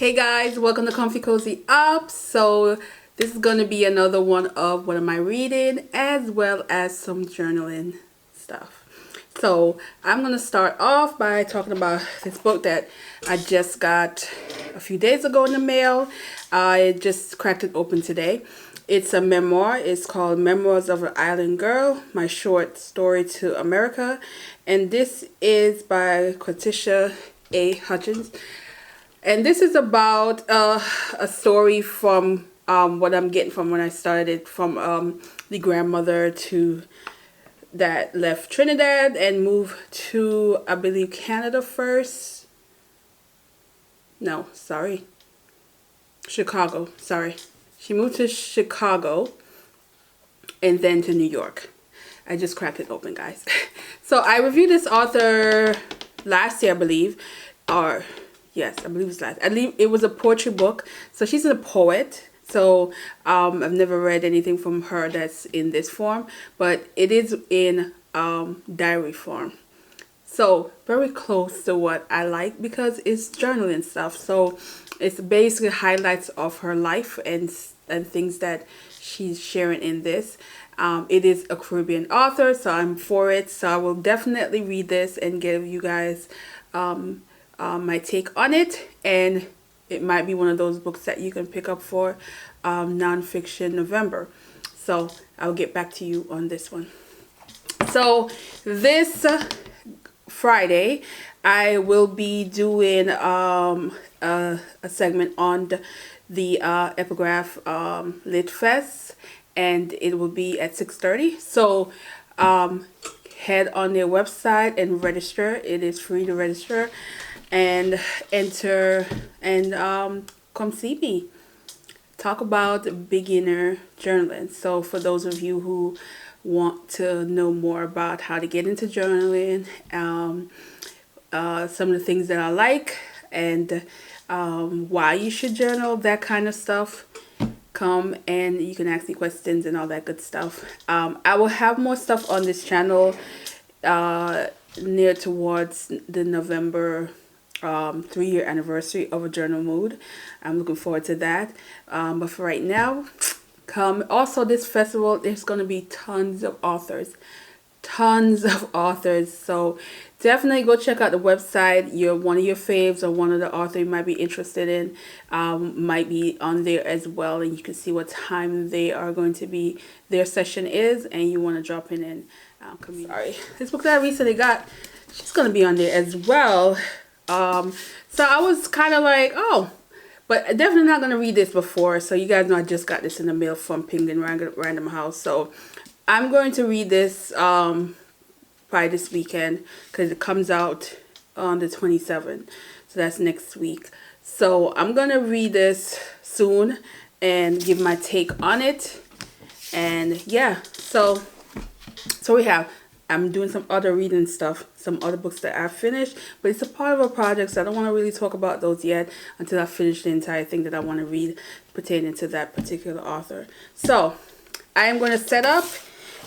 Hey guys, welcome to Comfy Cozy Up. So this is going to be another one of what am I reading, as well as some journaling stuff. So I'm going to start off by talking about this book that I just got a few days ago in the mail. I just cracked it open today. It's a memoir. It's called Memoirs of an Island Girl, My Short Story to America. And this is by Cortisha A. Hutchins. And this is about a story from what I'm getting from when I started it, from the grandmother that left Trinidad and moved to, I believe, Canada first. No, sorry. Chicago, sorry. She moved to Chicago and then to New York. I just cracked it open, guys. So I reviewed this author last year, I believe. Yes, I believe it's last. I believe it was a poetry book. So she's a poet. So I've never read anything from her that's in this form. But it is in diary form. So very close to what I like because it's journaling stuff. So it's basically highlights of her life and things that she's sharing in this. It is a Caribbean author, so I'm for it. So I will definitely read this and give you guys my take on it. And it might be one of those books that you can pick up for nonfiction November. So I'll get back to you on this one. So this Friday, I will be doing a segment on the Epigraph Lit Fest, and it will be at 6:30. So head on their website and register. It is free to register and enter and come see me. Talk about beginner journaling. So for those of you who want to know more about how to get into journaling, some of the things that I like, and why you should journal, that kind of stuff, come and you can ask me questions and all that good stuff. I will have more stuff on this channel near towards the November 3-year anniversary of A Journal Mood. I'm looking forward to that. But for right now, come. Also, this festival, there's going to be tons of authors. So definitely go check out the website. One of your faves or one of the authors you might be interested in might be on there as well, and you can see what time they are going to be, their session is, and you want to drop in and sorry, this book that I recently got, she's going to be on there as well. So I was kind of like, oh, but definitely not going to read this before. So you guys know I just got this in the mail from Penguin Random House. So I'm going to read this probably this weekend because it comes out on the 27th. So that's next week. So I'm going to read this soon and give my take on it. And yeah, so we have, I'm doing some other reading stuff, some other books that I finished, but it's a part of a project, so I don't want to really talk about those yet until I finish the entire thing that I want to read pertaining to that particular author. So I am going to set up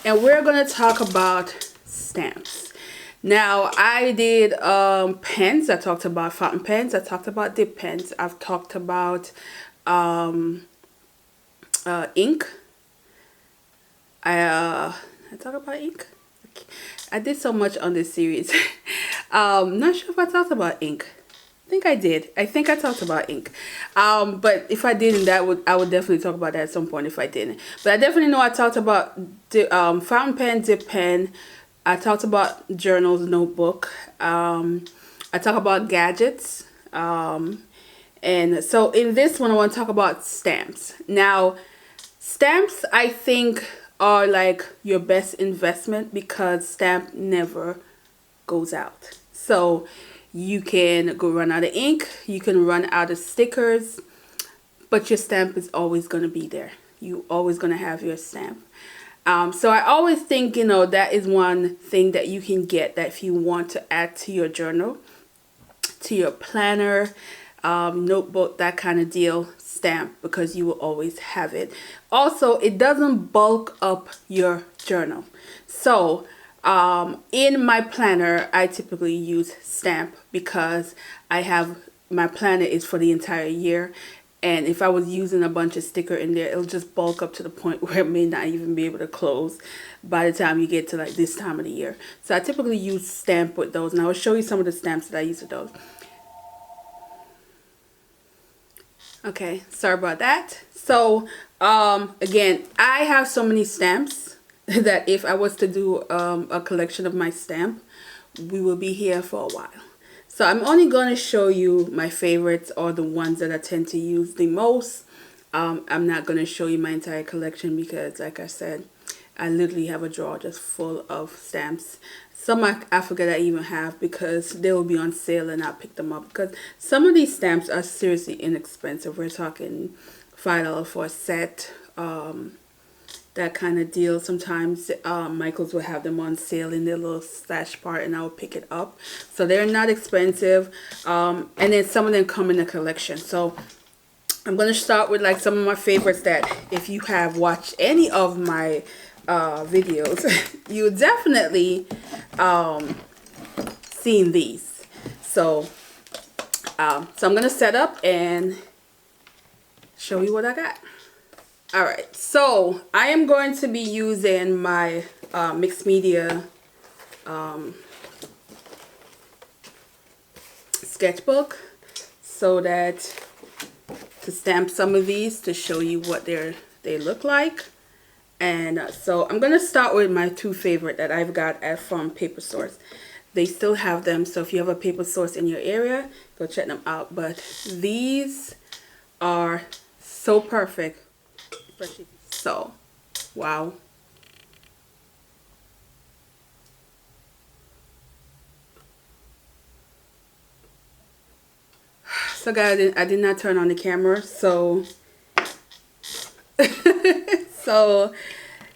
and we're going to talk about stamps. Now, I did pens. I talked about fountain pens. I talked about dip pens. I've talked about ink. I talked about ink. I did so much on this series. Not sure if I talked about ink. I think I did. I think I talked about ink. But if I didn't, I would definitely talk about that at some point if I didn't. But I definitely know I talked about fountain pen, dip pen. I talked about journals, notebook. I talk about gadgets. And so in this one, I want to talk about stamps. Now, stamps, I think, are like your best investment because stamp never goes out. So you can go run out of ink, you can run out of stickers, but your stamp is always going to be there. You always going to have your stamp. So I always think, you know, that is one thing that you can get that if you want to add to your journal, to your planner, notebook, that kind of deal, stamp, because you will always have it. Also, it doesn't bulk up your journal. So in my planner, I typically use stamp because I have my planner is for the entire year. And if I was using a bunch of sticker in there, it'll just bulk up to the point where it may not even be able to close by the time you get to like this time of the year. So I typically use stamp with those, and I will show you some of the stamps that I use with those. Okay, sorry about that. So again, I have so many stamps that if I was to do a collection of my stamp, we will be here for a while. So I'm only going to show you my favorites, or the ones that I tend to use the most. I'm not going to show you my entire collection because, like I said, I literally have a drawer just full of stamps. Some I forget I even have because they will be on sale and I'll pick them up. Because some of these stamps are seriously inexpensive. We're talking $5 for a set. That kind of deal. Sometimes Michael's will have them on sale in their little stash part and I'll pick it up. So they're not expensive. And then some of them come in a collection. So I'm going to start with like some of my favorites that if you have watched any of my videos, you definitely seen these. So I'm going to set up and show you what I got. Alright, so I am going to be using my mixed media sketchbook so that to stamp some of these to show you what they look like. And so I'm going to start with my two favorite that I've got from Paper Source. They still have them, so if you have a Paper Source in your area, go check them out. But these are so perfect. So, wow. So guys, I did not turn on the camera, so so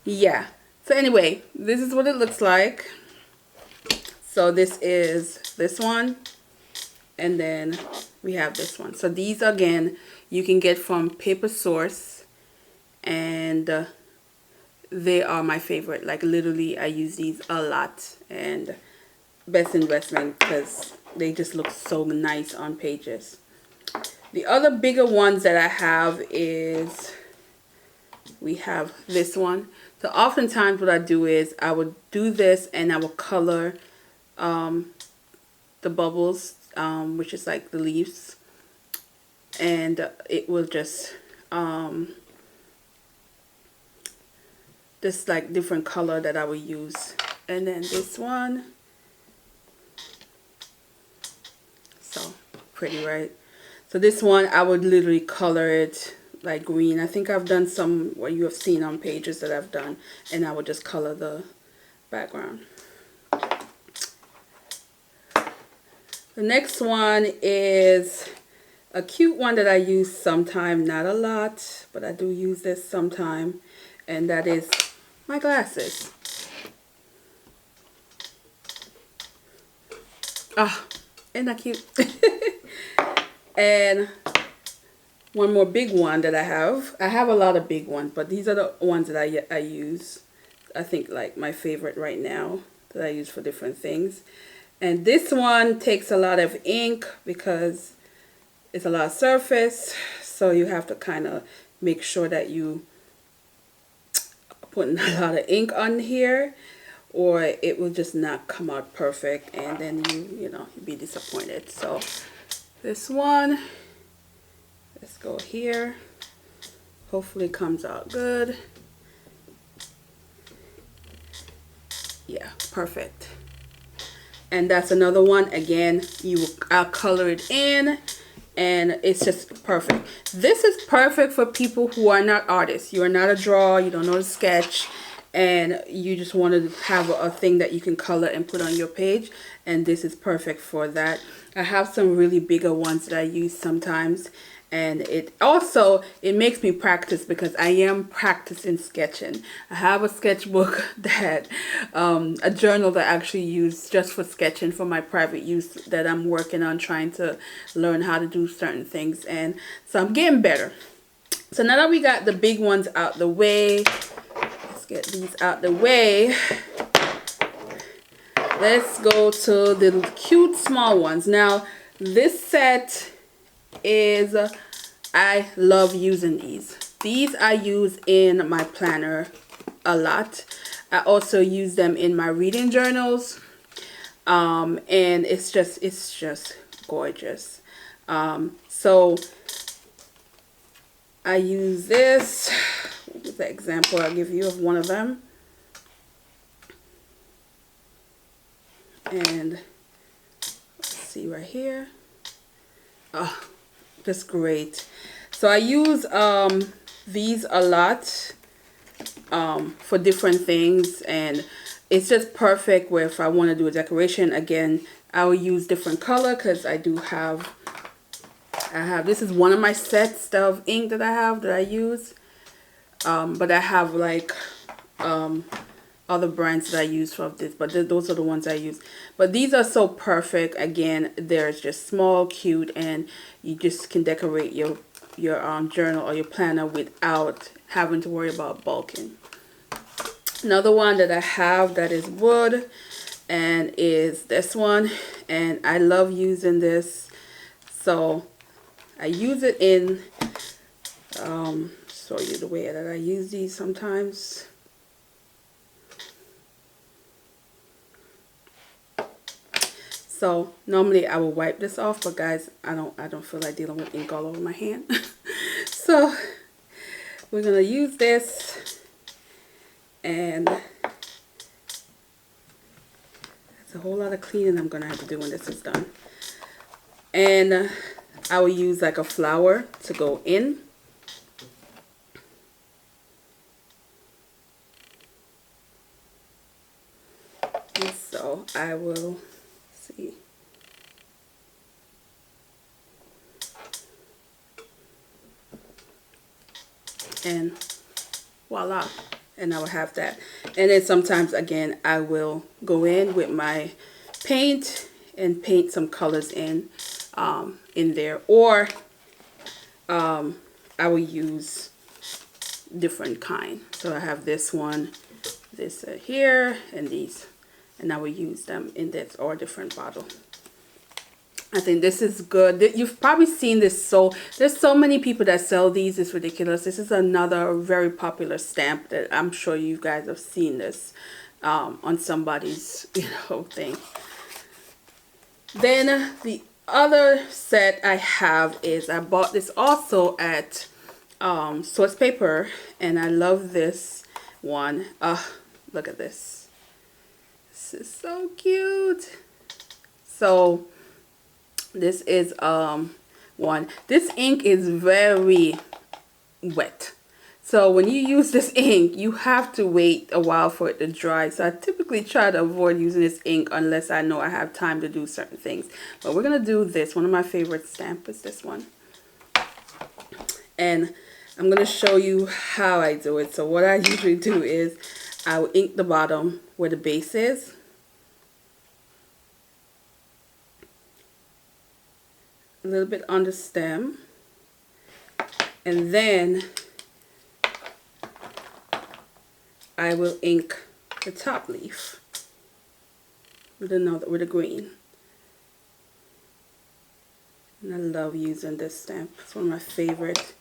yeah. So anyway, this is what it looks like. So this is this one, and then we have this one. So these again you can get from Paper Source. And they are my favorite. Like literally I use these a lot, and best investment because they just look so nice on pages. The other bigger ones that I have is we have this one. So oftentimes what I do is I would do this and I will color the bubbles, which is like the leaves, and it will just this like different color that I will use. And then this one, so pretty, right? So this one I would literally color it like green. I think I've done some what you have seen on pages that I've done, and I would just color the background. The next one is a cute one that I use sometime, not a lot, but I do use this sometime, and that is my glasses. Ah, isn't that cute? And one more big one that I have a lot of big ones, but these are the ones that I use. I think like my favorite right now that I use for different things. And this one takes a lot of ink because it's a lot of surface, so you have to kind of make sure that you putting a lot of ink on here, or it will just not come out perfect, and then you'll be disappointed. So this one, let's go here. Hopefully it comes out good. Yeah, perfect. And that's another one. Again, I'll color it in, and it's just perfect. This is perfect for people who are not artists. You are not a drawer, you don't know to sketch, and you just want to have a thing that you can color and put on your page, and this is perfect for that. I have some really bigger ones that I use sometimes, and it makes me practice because I am practicing sketching. I have a sketchbook that a journal that I actually use just for sketching for my private use that I'm working on, trying to learn how to do certain things, and so I'm getting better. So now that we got the big ones out the way, let's get these out the way. Let's go to the cute small ones. Now this set is I love using these. These I use in my planner a lot. I also use them in my reading journals. And it's just gorgeous. So I use this. What was the example I'll give you of one of them? And let's see right here. Oh, just great. So I use these a lot for different things, and it's just perfect where if I want to do a decoration. Again, I will use different color because I have this is one of my sets of ink that I use, but I have like other brands that I use for this, but those are the ones I use. But these are so perfect. Again, they're just small, cute, and you just can decorate your journal or your planner without having to worry about bulking. Another one that I have that is wood and is this one, and I love using this. So I use it in show you the way that I use these sometimes. So normally I will wipe this off, but guys, I don't feel like dealing with ink all over my hand. So we're gonna use this, and there's a whole lot of cleaning I'm gonna have to do when this is done. And I will use like a flower to go in. And so I will see. And voila, and I will have that. And then sometimes again I will go in with my paint and paint some colors in there, or I will use different kind. So I have this one, this here, and these, and I will use them in this or a different bottle. I think this is good. You've probably seen this. So there's so many people that sell these. It's ridiculous. This is another very popular stamp that I'm sure you guys have seen this on somebody's thing. Then the other set I have is I bought this also at Source Paper, and I love this one. Look at this. This is so cute. So this is one. This ink is very wet. So when you use this ink, you have to wait a while for it to dry. So I typically try to avoid using this ink unless I know I have time to do certain things. But we're going to do this. One of my favorite stamps is this one. And I'm going to show you how I do it. So what I usually do is I will ink the bottom where the base is. A little bit on the stem. And then I will ink the top leaf with a green. And I love using this stamp. It's one of my favorite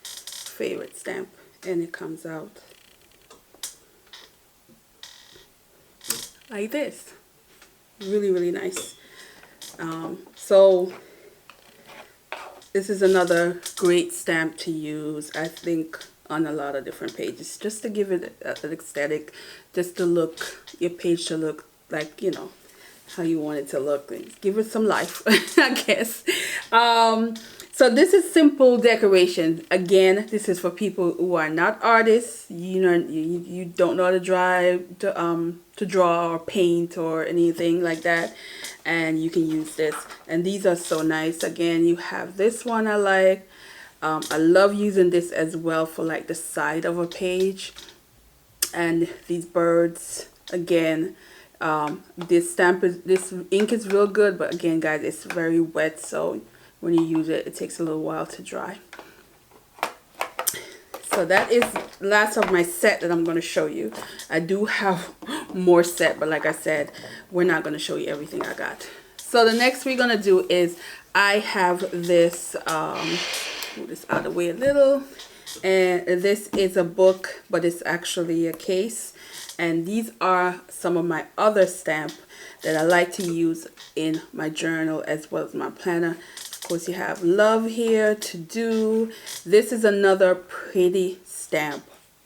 stamp, and it comes out like this. Really, really nice. So this is another great stamp to use, I think, on a lot of different pages, just to give it an aesthetic, just to look, your page to look like, you know, how you want it to look. Give it some life, I guess. So this is simple decoration. Again, this is for people who are not artists. You know, you don't know how to draw or paint or anything like that, and you can use this. And these are so nice. Again, you have this one I like. I love using this as well for like the side of a page. And these birds, again, this ink is real good, but again, guys, it's very wet, so when you use it, it takes a little while to dry. So that is last of my set that I'm going to show you. I do have more set, but like I said, we're not going to show you everything I got. So the next we're gonna do is I have this move this out of the way a little, and this is a book, but it's actually a case, and these are some of my other stamps that I like to use in my journal as well as my planner. Of course, you have love here, to do. This is another pretty stamp.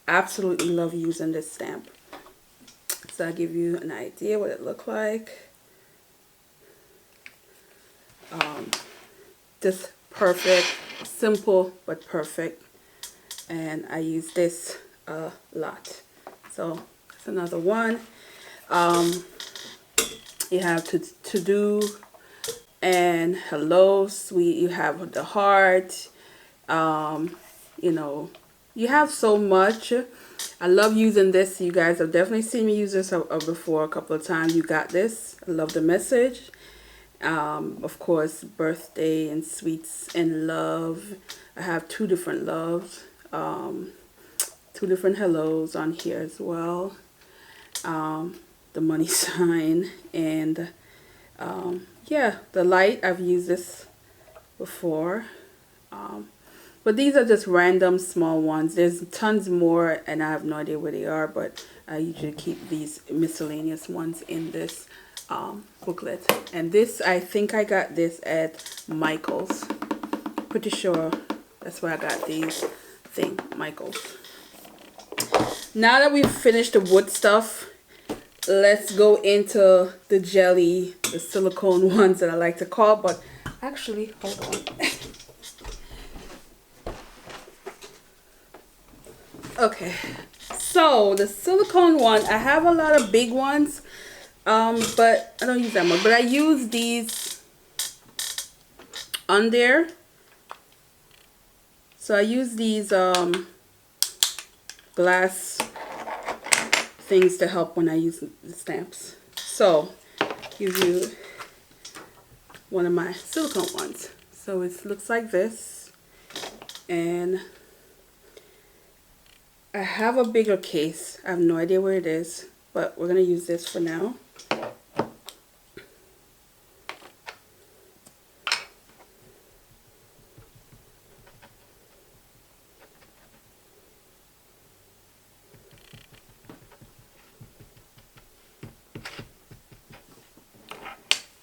Absolutely love using this stamp. So I'll give you an idea what it looked like. Just perfect, simple but perfect, and I use this a lot. So that's another one. You have to do and hello sweet. You have the heart. You know, you have so much. I love using this. You guys have definitely seen me use this before a couple of times. You got this. I love the message. Of course, birthday and sweets and love. I have two different loves, two different hellos on here as well. The money sign, and yeah, the light. I've used this before, but these are just random small ones. There's tons more and I have no idea where they are, but I usually keep these miscellaneous ones in this booklet. And this, I think I got this at Michael's. Pretty sure that's where I got these Michael's. Now that we've finished the wood stuff, let's go into the jelly, the silicone ones that I like to call, but actually, hold on. Okay, so the silicone one, I have a lot of big ones, but I don't use that much, but I use these on there. So I use these glass things to help when I use the stamps. So give you one of my silicone ones. So it looks like this, and I have a bigger case. I have no idea where it is, but we're gonna use this for now.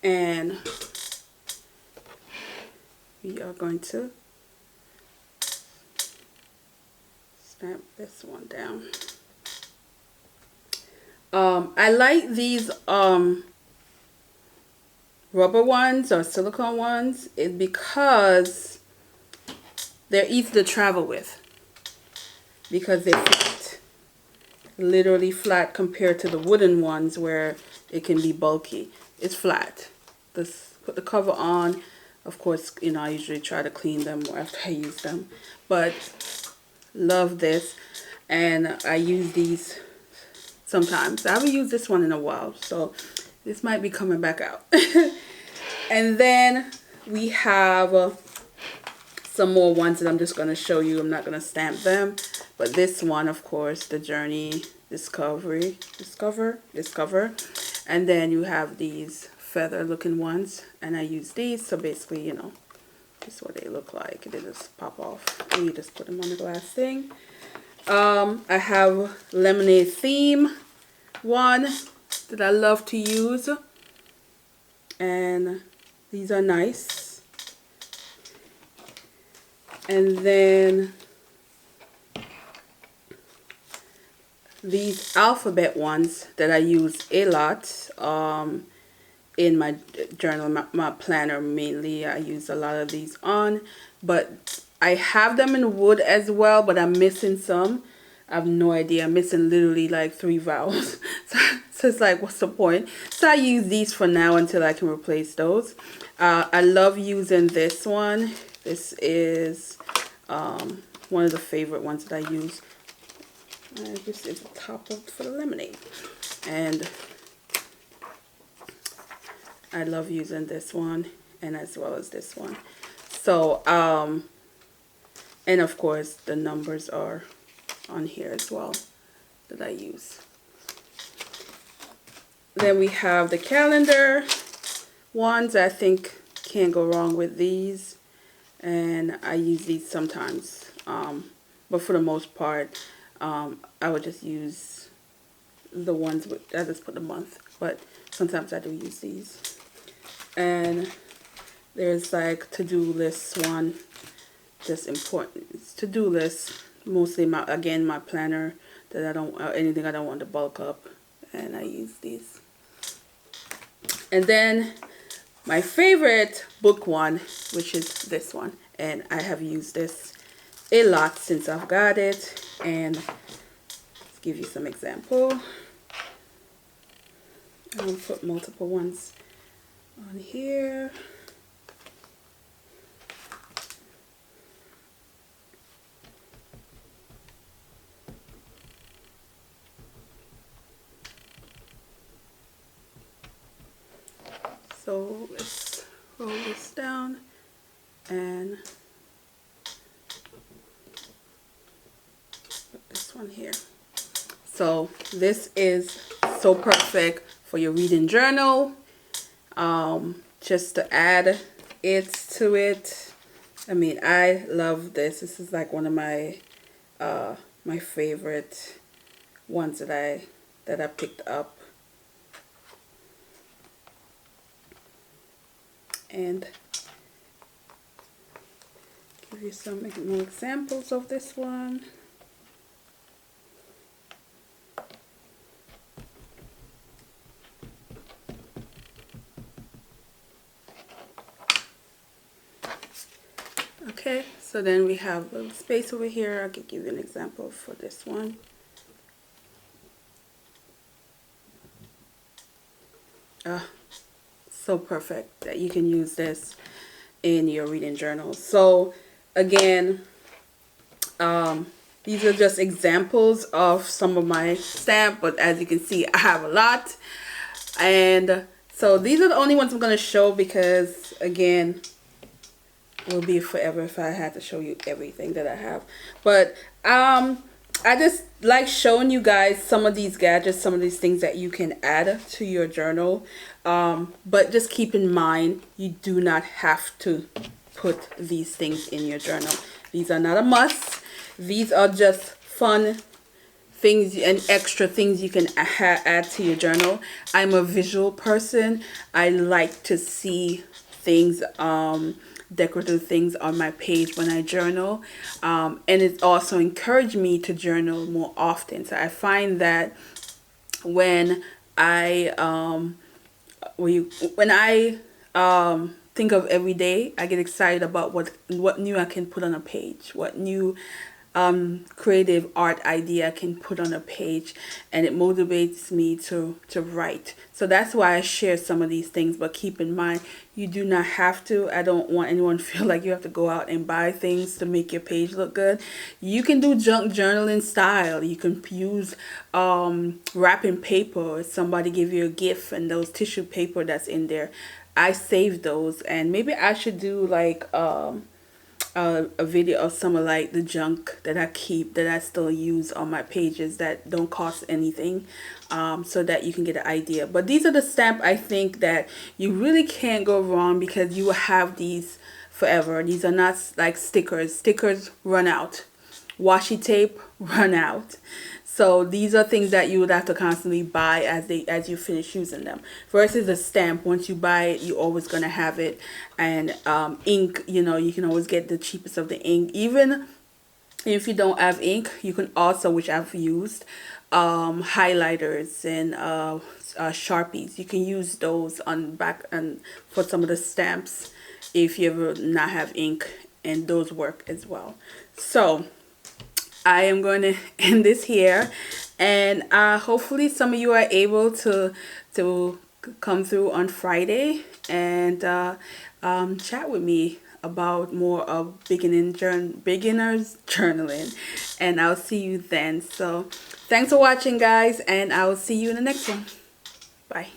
And we are going to stamp this one down. I like these rubber ones or silicone ones because they're easy to travel with, because they're flat, literally flat compared to the wooden ones where it can be bulky. It's flat. Just put the cover on. Of course, you know, I usually try to clean them after I use them, but love this. And I use these sometimes. I haven't used this one in a while, so this might be coming back out. And then we have some more ones that I'm just going to show you. I'm not going to stamp them, but this one, of course, the Journey, Discover. And then you have these feather looking ones, and I use these. So basically, you know, this is what they look like. They just pop off and you just put them on the glass thing. I have lemonade theme one that I love to use, and these are nice. And then these alphabet ones that I use a lot in my journal, my planner mainly. I use a lot of these on, but I have them in wood as well, but I'm missing some. I have no idea. I'm missing literally like 3 vowels. So it's like, what's the point? So I use these for now until I can replace those. I love using this one. This is one of the favorite ones that I use. This is the top of for the lemonade, and I love using this one, and as well as this one. So and of course the numbers are on here as well that I use. Then we have the calendar, ones. I think can't go wrong with these, and I use these sometimes, but for the most part I would just use the ones with, I just put the month, but sometimes I do use these. And there's like to-do lists one, just important to-do list, mostly my, again, my planner that I don't, anything I don't want to bulk up, and I use these. And then my favorite book one, which is this one, and I have used this a lot since I've got it. And let's give you some example. I'll put multiple ones on here. So let's roll this down and put this one here. So this is so perfect for your reading journal. Just to add it to it. I mean, I love this. This is like one of my my favorite ones that I picked up. And give you some more examples of this one. Okay, so then we have a little space over here. I could give you an example for this one. So perfect that you can use this in your reading journal. So again, these are just examples of some of my stamps, but as you can see, I have a lot. And so these are the only ones I'm going to show because, again, it will be forever if I had to show you everything that I have. But I just like showing you guys some of these gadgets, some of these things that you can add to your journal. But just keep in mind, you do not have to put these things in your journal. These are not a must. These are just fun things and extra things you can add to your journal. I'm a visual person. I like to see things, decorative things on my page when I journal, and it's also encouraged me to journal more often. So I find that when I think of every day, I get excited about what new I can put on a page, what new creative art idea I can put on a page, and it motivates me to write. So that's why I share some of these things, but keep in mind, you do not have to. I don't want anyone to feel like you have to go out and buy things to make your page look good. You can do junk journaling style. You can use wrapping paper. Somebody give you a gift and those tissue paper that's in there. I save those, and maybe I should do like a video of some of like the junk that I keep, that I still use on my pages that don't cost anything, so that you can get an idea. But these are the stamps I think that you really can't go wrong, because you will have these forever. These are not like stickers. Stickers run out. Washi tape run out. So these are things that you would have to constantly buy as you finish using them. Versus a stamp, once you buy it, you're always gonna have it. And ink, you know, you can always get the cheapest of the ink. Even if you don't have ink, you can also, which I've used, highlighters and Sharpies. You can use those on back and for some of the stamps if you ever not have ink, and those work as well. So I am going to end this here, and hopefully some of you are able to come through on Friday and chat with me about more of beginners journaling, and I'll see you then. So thanks for watching, guys, and I will see you in the next one. Bye.